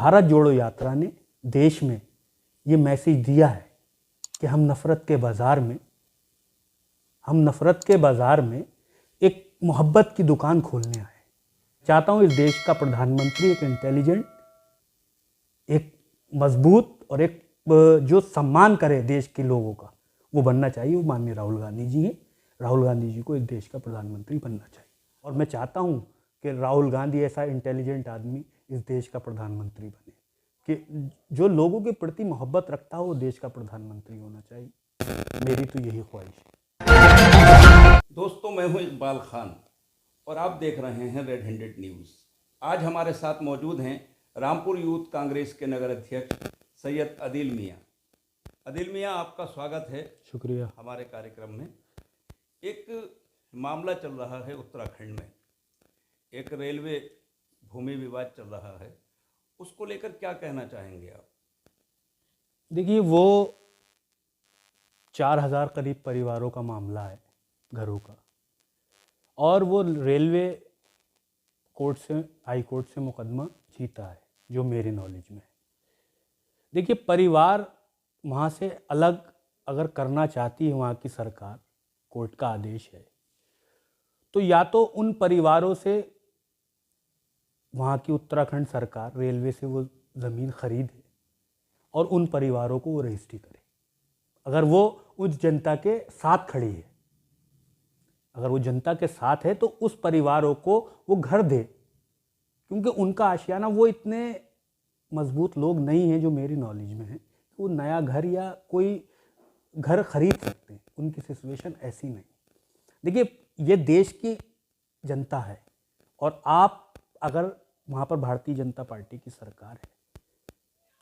भारत जोड़ो यात्रा ने देश में ये मैसेज दिया है कि हम नफ़रत के बाज़ार में एक मोहब्बत की दुकान खोलने आए। चाहता हूँ इस देश का प्रधानमंत्री एक इंटेलिजेंट, एक मजबूत और एक जो सम्मान करे देश के लोगों का, वो बनना चाहिए। वो माननीय राहुल गांधी जी हैं। राहुल गांधी जी को एक देश का प्रधानमंत्री बनना चाहिए और मैं चाहता हूँ कि राहुल गांधी ऐसा इंटेलिजेंट आदमी इस देश का प्रधानमंत्री बने कि जो लोगों के प्रति मोहब्बत रखता हो वो देश का प्रधानमंत्री होना चाहिए। मेरी तो यही ख्वाहिश है। दोस्तों, मैं हूं इकबाल खान और आप देख रहे हैं रेड हैंडेड न्यूज़। आज हमारे साथ मौजूद हैं रामपुर यूथ कांग्रेस के नगर अध्यक्ष सैयद अदिल मियाँ। अदिल मियाँ, आपका स्वागत है। शुक्रिया। हमारे कार्यक्रम में एक मामला चल रहा है उत्तराखंड में, एक रेलवे भूमि विवाद चल रहा है, उसको लेकर क्या कहना चाहेंगे आप? देखिए, वो 4000 करीब परिवारों का मामला है, घरों का, और वो रेलवे कोर्ट से, हाई कोर्ट से मुकदमा जीता है जो मेरे नॉलेज में है। देखिए, परिवार वहाँ से अलग अगर करना चाहती है वहाँ की सरकार, कोर्ट का आदेश है, तो या तो उन परिवारों से वहाँ की उत्तराखंड सरकार रेलवे से वो ज़मीन खरीदे और उन परिवारों को वो रजिस्ट्री करे। अगर वो उस जनता के साथ खड़ी है, अगर वो जनता के साथ है, तो उस परिवारों को वो घर दे, क्योंकि उनका आशियाना, वो इतने मजबूत लोग नहीं हैं जो मेरी नॉलेज में है कि वो नया घर या कोई घर खरीद सकते हैं। उनकी सिचुएशन ऐसी नहीं। देखिए, ये देश की जनता है और आप अगर वहाँ पर भारतीय जनता पार्टी की सरकार है,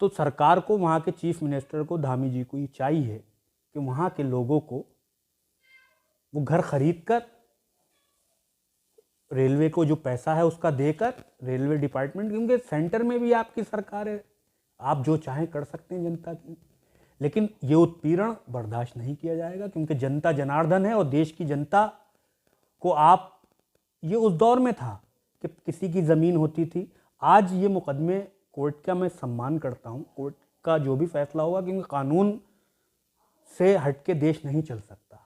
तो सरकार को, वहाँ के चीफ मिनिस्टर को, धामी जी को, ये चाहिए कि वहाँ के लोगों को वो घर खरीद कर, रेलवे को जो पैसा है उसका देकर, रेलवे डिपार्टमेंट, क्योंकि सेंटर में भी आपकी सरकार है, आप जो चाहें कर सकते हैं जनता की, लेकिन ये उत्पीड़न बर्दाश्त नहीं किया जाएगा, क्योंकि जनता जनार्दन है और देश की जनता को आप, ये उस दौर में था कि किसी की ज़मीन होती थी। आज ये मुकदमे कोर्ट का मैं सम्मान करता हूँ, कोर्ट का जो भी फैसला होगा, क्योंकि कानून से हटके देश नहीं चल सकता।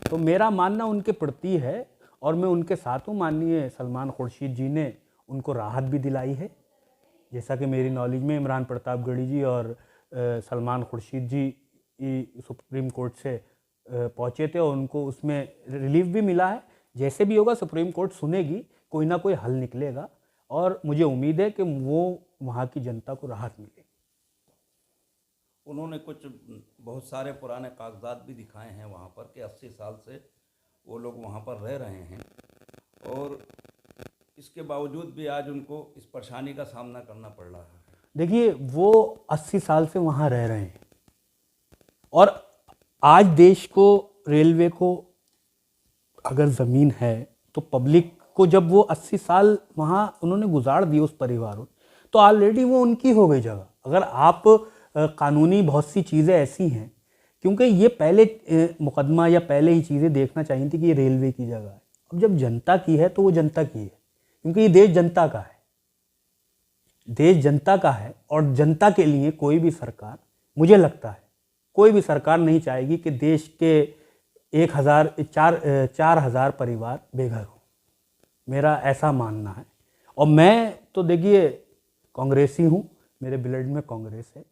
तो मेरा मानना उनके प्रति है और मैं उनके साथ हूँ। माननीय सलमान खुर्शीद जी ने उनको राहत भी दिलाई है, जैसा कि मेरी नॉलेज में इमरान प्रतापगढ़ी जी और सलमान खुर्शीद जी सुप्रीम कोर्ट से पहुँचे थे और उनको उसमें रिलीफ भी मिला है। जैसे भी होगा सुप्रीम कोर्ट सुनेगी, कोई ना कोई हल निकलेगा और मुझे उम्मीद है कि वो वहाँ की जनता को राहत मिलेगी। उन्होंने कुछ बहुत सारे पुराने कागजात भी दिखाए हैं वहाँ पर कि 80 साल से वो लोग वहाँ पर रह रहे हैं और इसके बावजूद भी आज उनको इस परेशानी का सामना करना पड़ रहा है। देखिए, वो 80 साल से वहाँ रह रहे हैं और आज देश को, रेलवे को अगर ज़मीन है तो पब्लिक को, जब वो 80 साल वहाँ उन्होंने गुजार दिए उस परिवारों, तो ऑलरेडी वो उनकी हो गई जगह। अगर आप कानूनी बहुत सी चीज़ें ऐसी हैं, क्योंकि ये पहले मुकदमा या पहले ही चीज़ें देखना चाहिए थी कि ये रेलवे की जगह है। अब जब जनता की है तो वो जनता की है, क्योंकि ये देश जनता का है, देश जनता का है और जनता के लिए कोई भी सरकार, मुझे लगता है कोई भी सरकार नहीं चाहेगी कि देश के 4,000 परिवार बेघर हो। मेरा ऐसा मानना है और मैं तो देखिए कांग्रेसी हूँ, मेरे ब्लड में कांग्रेस है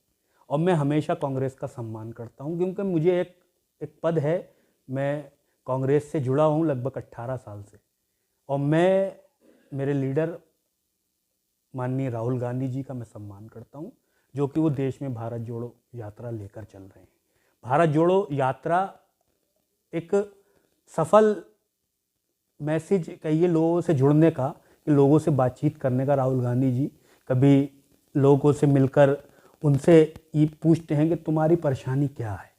और मैं हमेशा कांग्रेस का सम्मान करता हूँ, क्योंकि मुझे एक पद है, मैं कांग्रेस से जुड़ा हूँ लगभग 18 साल से और मैं मेरे लीडर माननीय राहुल गांधी जी का मैं सम्मान करता हूँ, जो कि वो देश में भारत जोड़ो यात्रा लेकर चल रहे हैं। भारत जोड़ो यात्रा एक सफल मैसेज कहिए लोगों से जुड़ने का, कि लोगों से बातचीत करने का। राहुल गांधी जी कभी लोगों से मिलकर उनसे ये पूछते हैं कि तुम्हारी परेशानी क्या है।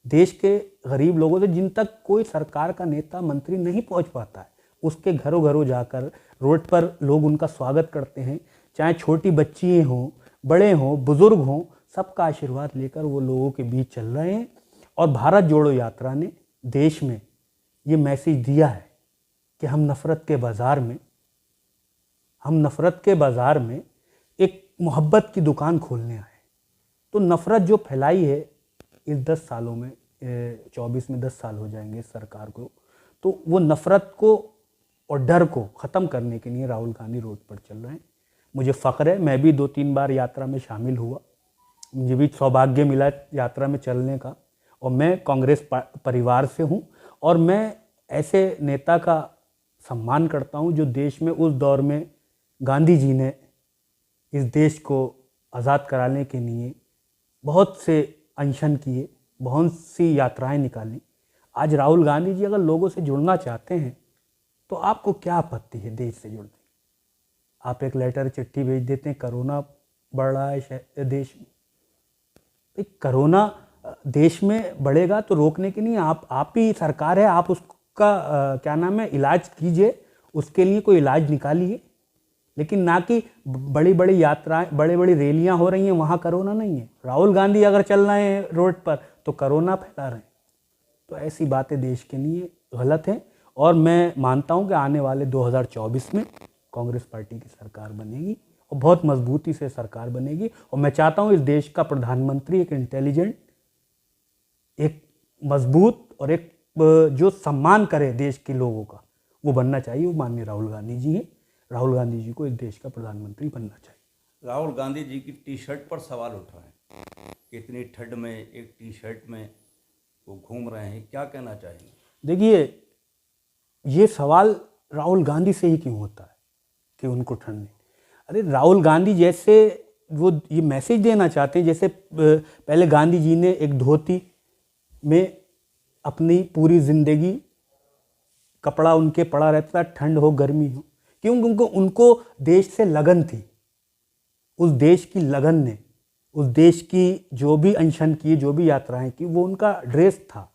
देश के गरीब लोगों से, जिन तक कोई सरकार का नेता मंत्री नहीं पहुंच पाता है, उसके घरों घरों जाकर, रोड पर लोग उनका स्वागत करते हैं, चाहे छोटी बच्चियाँ हों, बड़े हों, बुजुर्ग हों, सबका आशीर्वाद लेकर वो लोगों के बीच चल रहे हैं। और भारत जोड़ो यात्रा ने देश में ये मैसेज दिया है कि हम नफ़रत के बाज़ार में एक मोहब्बत की दुकान खोलने आए। तो नफ़रत जो फैलाई है इस 10 सालों में, 24 में 10 साल हो जाएंगे इस सरकार को, तो वो नफ़रत को और डर को ख़त्म करने के लिए राहुल गांधी रोड पर चल रहे हैं। मुझे फ़ख्र है, मैं भी 2-3 बार यात्रा में शामिल हुआ, मुझे भी सौभाग्य मिला यात्रा में चलने का, और मैं कांग्रेस परिवार से हूँ और मैं ऐसे नेता का सम्मान करता हूँ जो देश में उस दौर में गांधी जी ने इस देश को आज़ाद कराने के लिए बहुत से अनशन किए, बहुत सी यात्राएं निकाली। आज राहुल गांधी जी अगर लोगों से जुड़ना चाहते हैं तो आपको क्या आपत्ति है देश से जुड़ने? आप एक लेटर चिट्ठी भेज देते हैं, कोरोना बढ़ रहा है देश में। एक कोरोना देश में बढ़ेगा तो रोकने के लिए आप ही सरकार है, आप उसका क्या नाम है, इलाज कीजिए, उसके लिए कोई इलाज निकालिए। लेकिन ना कि बड़ी बड़ी यात्राएं, बड़ी बड़ी रैलियां हो रही हैं, वहाँ कोरोना नहीं है। राहुल गांधी अगर चल रहे हैं रोड पर तो कोरोना फैला रहे हैं। तो ऐसी बातें देश के लिए गलत हैं और मैं मानता हूं कि आने वाले 2024 में कांग्रेस पार्टी की सरकार बनेगी और बहुत मजबूती से सरकार बनेगी। और मैं चाहता हूं इस देश का प्रधानमंत्री एक इंटेलिजेंट, एक मजबूत और एक जो सम्मान करे देश के लोगों का, वो बनना चाहिए। वो माननीय राहुल गांधी जी हैं। राहुल गांधी जी को इस देश का प्रधानमंत्री बनना चाहिए। राहुल गांधी जी की टी शर्ट पर सवाल उठ रहे हैं कि इतनी ठंड में एक टी शर्ट में वो घूम रहे हैं, क्या कहना चाहेंगे? देखिए, ये सवाल राहुल गांधी से ही क्यों होता है कि उनको ठंड नहीं? अरे राहुल गांधी जैसे वो ये मैसेज देना चाहते हैं, जैसे पहले गांधी जी ने एक धोती में अपनी पूरी जिंदगी कपड़ा उनके पड़ा रहता था, ठंड हो गर्मी हो, क्योंकि उनको देश से लगन थी। उस देश की लगन ने उस देश की जो भी अनशन की, जो भी यात्राएं की, वो उनका ड्रेस था।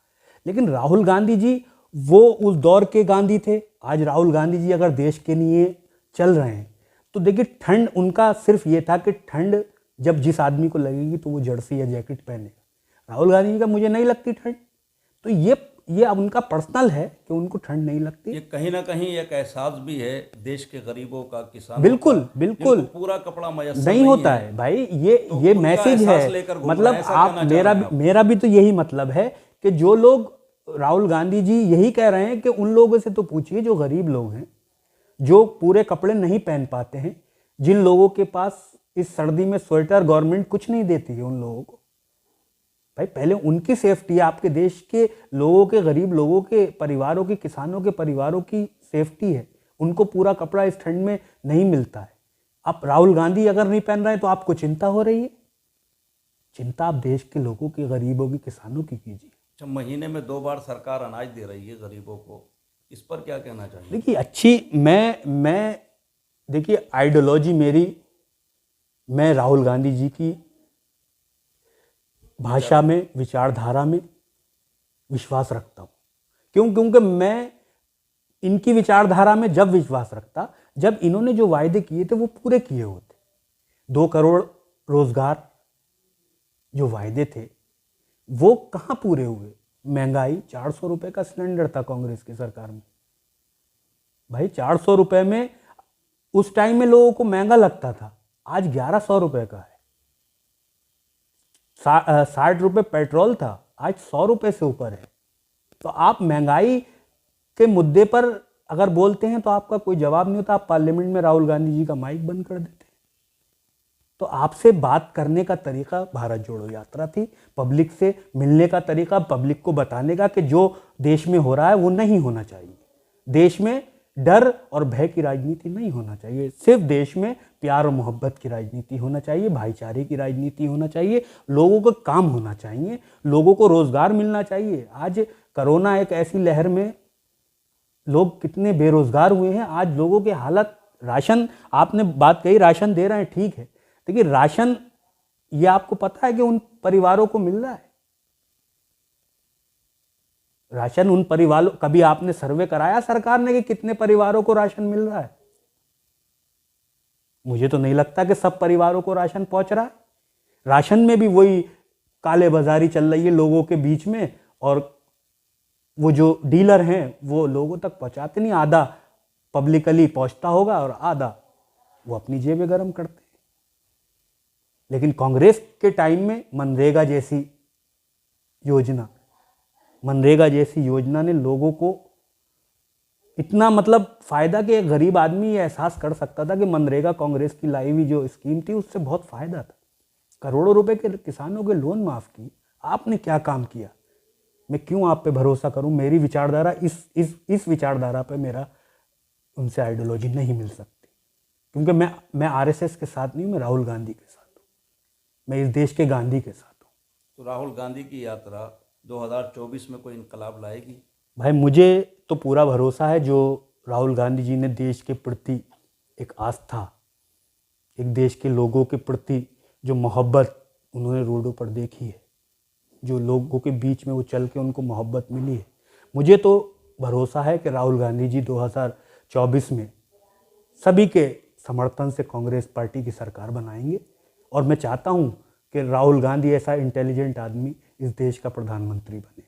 लेकिन राहुल गांधी जी वो उस दौर के गांधी थे। आज राहुल गांधी जी अगर देश के लिए चल रहे हैं तो देखिए, ठंड उनका सिर्फ ये था कि ठंड जब जिस आदमी को लगेगी तो वो जर्सी या जैकेट पहनेगा। राहुल गांधी जी का मुझे नहीं लगती ठंड, तो ये अब उनका पर्सनल है कि उनको ठंड नहीं लगती। ये कहीं ना कहीं एक एहसास भी है देश के गरीबों का, किसानों बिल्कुल का, बिल्कुल जिनको पूरा कपड़ा मैसर नहीं होता है भाई। ये उनका मैसेज एहसास है, लेकर घूम मतलब रहे हैं, ऐसा आप कहना चाह रहे हैं आप? मेरा भी तो यही मतलब है कि जो लोग, राहुल गांधी जी यही कह रहे हैं कि उन लोगों से तो पूछिए जो गरीब लोग हैं, जो पूरे कपड़े नहीं पहन पाते हैं, जिन लोगों के पास इस सर्दी में स्वेटर गवर्नमेंट कुछ नहीं देती है, उन लोगों को भाई पहले उनकी सेफ्टी है। आपके देश के लोगों के, गरीब लोगों के परिवारों की, किसानों के परिवारों की सेफ्टी है। उनको पूरा कपड़ा इस ठंड में नहीं मिलता है। आप राहुल गांधी अगर नहीं पहन रहे हैं तो आपको चिंता हो रही है। चिंता आप देश के लोगों की, गरीबों की, किसानों की कीजिए। अच्छा, महीने में 2 बार सरकार अनाज दे रही है गरीबों को, इस पर क्या कहना चाहिए? देखिए, अच्छी मैं देखिए, आइडियोलॉजी मेरी, मैं राहुल गांधी जी की भाषा में, विचारधारा में विश्वास रखता हूँ। क्योंकि मैं इनकी विचारधारा में जब विश्वास रखता जब इन्होंने जो वायदे किए थे वो पूरे किए होते। 2 करोड़ रोजगार जो वायदे थे वो कहाँ पूरे हुए? महंगाई, 400 रुपए का सिलेंडर था कांग्रेस की सरकार में। भाई 400 रुपए में उस टाइम में लोगों को महंगा लगता था, आज 1100 रुपए का है। 60 रुपए पेट्रोल था, आज 100 रुपए से ऊपर है। तो आप महंगाई के मुद्दे पर अगर बोलते हैं तो आपका कोई जवाब नहीं होता। आप पार्लियामेंट में राहुल गांधी जी का माइक बंद कर देते हैं। तो आपसे बात करने का तरीका भारत जोड़ो यात्रा थी, पब्लिक से मिलने का तरीका, पब्लिक को बताने का कि जो देश में हो रहा है वो नहीं होना चाहिए। देश में डर और भय की राजनीति नहीं होना चाहिए। सिर्फ देश में प्यार और मोहब्बत की राजनीति होना चाहिए, भाईचारे की राजनीति होना चाहिए, लोगों को काम होना चाहिए, लोगों को रोजगार मिलना चाहिए। आज कोरोना एक ऐसी लहर में लोग कितने बेरोजगार हुए हैं। आज लोगों के हालत, राशन, आपने बात कही राशन दे रहे हैं, ठीक है, देखिए राशन ये आपको पता है कि उन परिवारों को मिल रहा है राशन? उन परिवारों, कभी आपने सर्वे कराया सरकार ने कि कितने परिवारों को राशन मिल रहा है? मुझे तो नहीं लगता कि सब परिवारों को राशन पहुंच रहा है। राशन में भी वही काले बाजारी चल रही है लोगों के बीच में, और वो जो डीलर हैं वो लोगों तक पहुंचाते नहीं। आधा पब्लिकली पहुंचता होगा और आधा वो अपनी जेबें गर्म करते हैं। लेकिन कांग्रेस के टाइम में मनरेगा जैसी योजना ने लोगों को इतना मतलब फायदा कि एक गरीब आदमी ये एहसास कर सकता था कि मनरेगा कांग्रेस की लाई हुई जो स्कीम थी उससे बहुत फायदा था। करोड़ों रुपए के किसानों के लोन माफ किए। आपने क्या काम किया? मैं क्यों आप पे भरोसा करूं? मेरी विचारधारा इस विचारधारा पे मेरा उनसे आइडियोलॉजी नहीं मिल सकती, क्योंकि मैं आरएसएस के साथ नहीं हूं, मैं राहुल गांधी के साथ हूं, मैं इस देश के गांधी के साथ हूं। तो राहुल गांधी की यात्रा 2024 में कोई इनकलाब लाएगी? भाई मुझे तो पूरा भरोसा है, जो राहुल गांधी जी ने देश के प्रति एक आस्था, एक देश के लोगों के प्रति जो मोहब्बत उन्होंने रोडों पर देखी है, जो लोगों के बीच में वो चल के उनको मोहब्बत मिली है, मुझे तो भरोसा है कि राहुल गांधी जी 2024 में सभी के समर्थन से कांग्रेस पार्टी की सरकार बनाएंगे। और मैं चाहता हूं कि राहुल गांधी ऐसा इंटेलिजेंट आदमी इस देश का प्रधानमंत्री बने,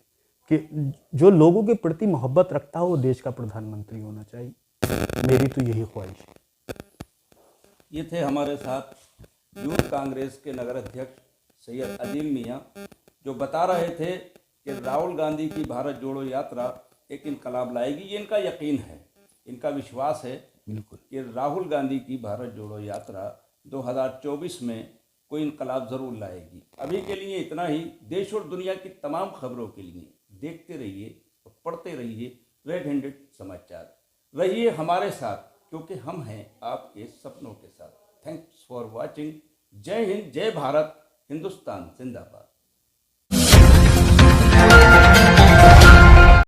कि जो लोगों के प्रति मोहब्बत रखता हो वो देश का प्रधानमंत्री होना चाहिए। मेरी तो यही ख्वाहिश है। ये थे हमारे साथ यूथ कांग्रेस के नगर अध्यक्ष सैयद अदील मियाँ, जो बता रहे थे कि राहुल गांधी की भारत जोड़ो यात्रा एक इनकलाब लाएगी। ये इनका यकीन है, इनका विश्वास है बिल्कुल कि राहुल गांधी की भारत जोड़ो यात्रा 2024 में कोई इनकलाब ज़रूर लाएगी। अभी के लिए इतना ही। देश और दुनिया की तमाम खबरों के लिए देखते रहिए और पढ़ते रहिए रेड हैंडेड समाचार। रहिए हमारे साथ, क्योंकि हम हैं आपके सपनों के साथ। Thanks for watching. जय हिंद, जय भारत, हिंदुस्तान जिंदाबाद।